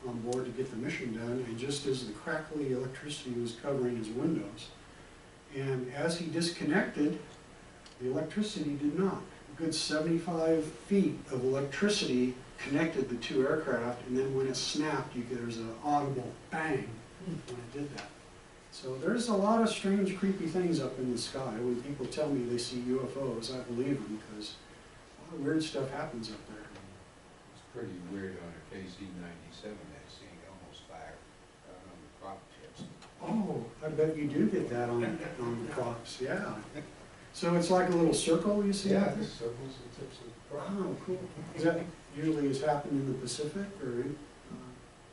on board to get the mission done, and just as the crackly electricity was covering his windows. And as he disconnected, the electricity did not. A good 75 feet of electricity connected the two aircraft, and then when it snapped, there's an audible bang when it did that. So there's a lot of strange, creepy things up in the sky. When people tell me they see UFOs, I believe them, because a lot of weird stuff happens up there. It's pretty weird on a KC-97 that seeing almost fire out on the crop tips. Oh, I bet you do get that on the crops, yeah. So it's like a little circle you see out the there? circles and tips of the crop. Oh, cool. Is that usually has happened in the Pacific, or?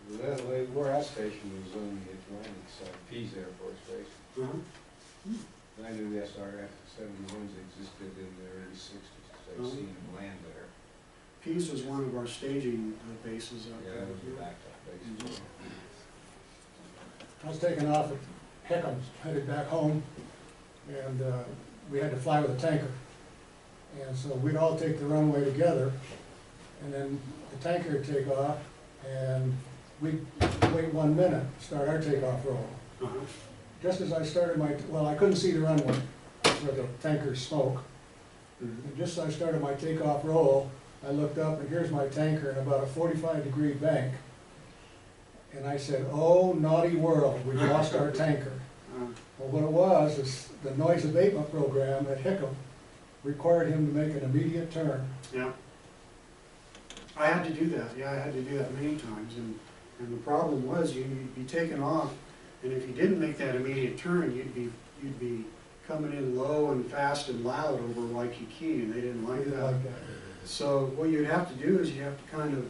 Well, where our station was on the Atlantic side, Pease Air Force Base. Uh-huh. I knew the SRF-71s existed in the early 60s, so I've seen them land there. Pease was one of our staging bases out Yeah, there. that was a backup base. I was taking off at Hickam, headed back home, and we had to fly with a tanker. And so we'd all take the runway together, and then the tanker would take off, and we'd wait 1 minute, start our takeoff roll. Uh-huh. Just as I started well, I couldn't see the runway where the tanker's smoke. Mhm. And just as I started my takeoff roll, I looked up, and here's my tanker in about a 45-degree bank. And I said, "Oh, naughty world, we've lost our tanker." Well, what it was is the noise abatement program at Hickam required him to make an immediate turn. Yeah. I had to do that, yeah, I had to do that many times, and the problem was you'd be taken off, and if you didn't make that immediate turn, you'd be coming in low and fast and loud over Waikiki, and they didn't like Either that. like that. So what you'd have to do is you have to kind of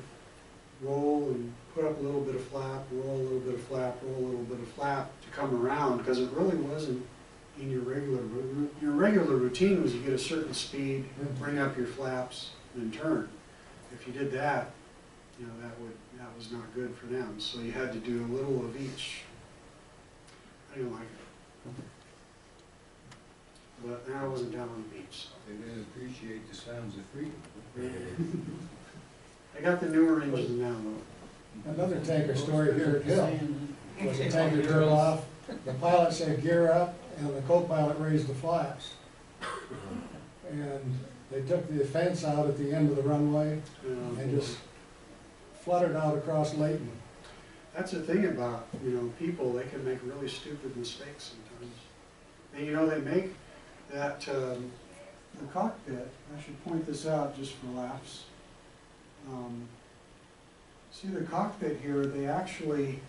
roll and put up a little bit of flap, roll a little bit of flap, roll a little bit of flap to come around, because it really wasn't in your regular routine was you get a certain speed, bring up your flaps, and turn. If you did that, you know, that was not good for them. So you had to do a little of each. I didn't like it. But then I wasn't down on the beach, so. They didn't appreciate the sounds of freedom. I got the newer engine now, though. Another tanker story here at Hill was a tanker drove off, the pilot said gear up, and the co-pilot raised the flaps. And they took the fence out at the end of the runway and just fluttered out across Layton. That's the thing about, you know, people, they can make really stupid mistakes sometimes. And you know, they make that, the cockpit, I should point this out just for laughs. See the cockpit here, they actually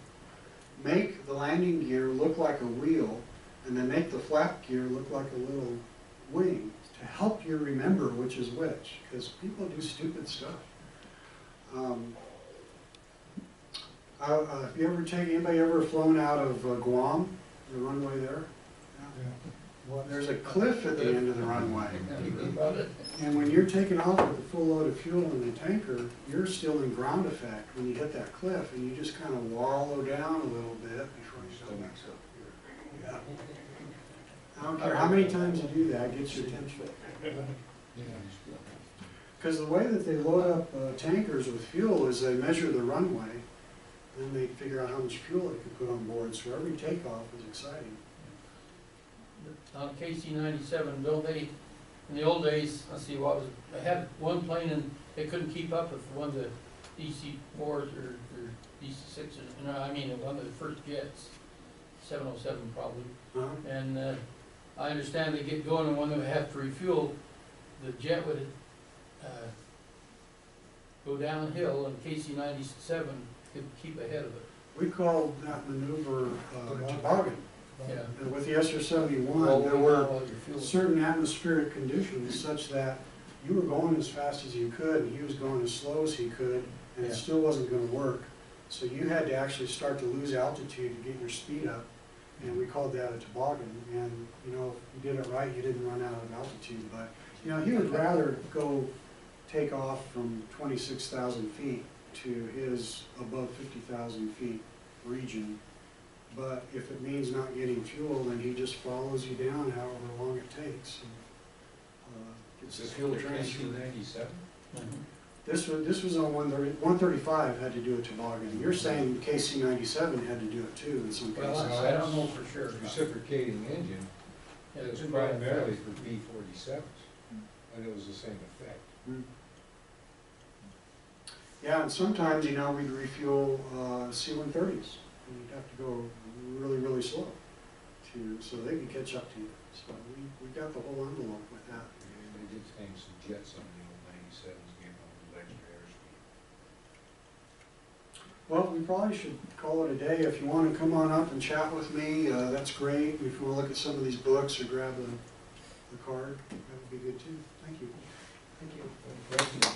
make the landing gear look like a wheel, and they make the flap gear look like a little wing to help you remember which is which, because people do stupid stuff. Have you ever anybody ever flown out of Guam, the runway there? Yeah. There's a cliff at the end of the runway. And when you're taking off with a full load of fuel in the tanker, you're still in ground effect when you hit that cliff, and you just kind of wallow down a little bit before you go back up. Yeah. I don't care how many times you do that, it gets your attention. Because the way that they load up tankers with fuel is they measure the runway, and then they figure out how much fuel they can put on board, so every takeoff is exciting. On KC-97, don't they, in the old days, let's see, what was it? They had one plane and they couldn't keep up with one of the DC-4s or DC-6s, no, I mean, one of the first jets, 707 probably. Uh-huh. And I understand they get going, and when they have to refuel, the jet would go downhill, and KC-97 could keep ahead of it. We called that maneuver toboggan. Yeah. And with the SR-71, there were certain atmospheric conditions such that you were going as fast as you could, and he was going as slow as he could, and it still wasn't going to work. So you had to actually start to lose altitude to get your speed up, and we called that a toboggan. And you know, if you did it right, you didn't run out of altitude. But you know, he would rather go take off from 26,000 feet to his above 50,000 feet region. But if it means not getting fuel, then he just follows you down however long it takes. And, Is gets this the fuel for transfer. KC-97? This was on 135 had to do a toboggan. You're saying KC 97 had to do it too in some Well, cases. I don't know for sure. Reciprocating engine Yeah, is two by primarily five. for B-47s, and it was the same effect. Yeah, and sometimes, you know, we'd refuel C-130s, and you'd have to go really, really slow so they could catch up to you. So we got the whole envelope with that. And they did hang some jets on the old 97s, gave them a little extra airspeed. Well, we probably should call it a day. If you want to come on up and chat with me, that's great. If you want to look at some of these books or grab the card, that would be good too. Thank you. Thank you. Well, President,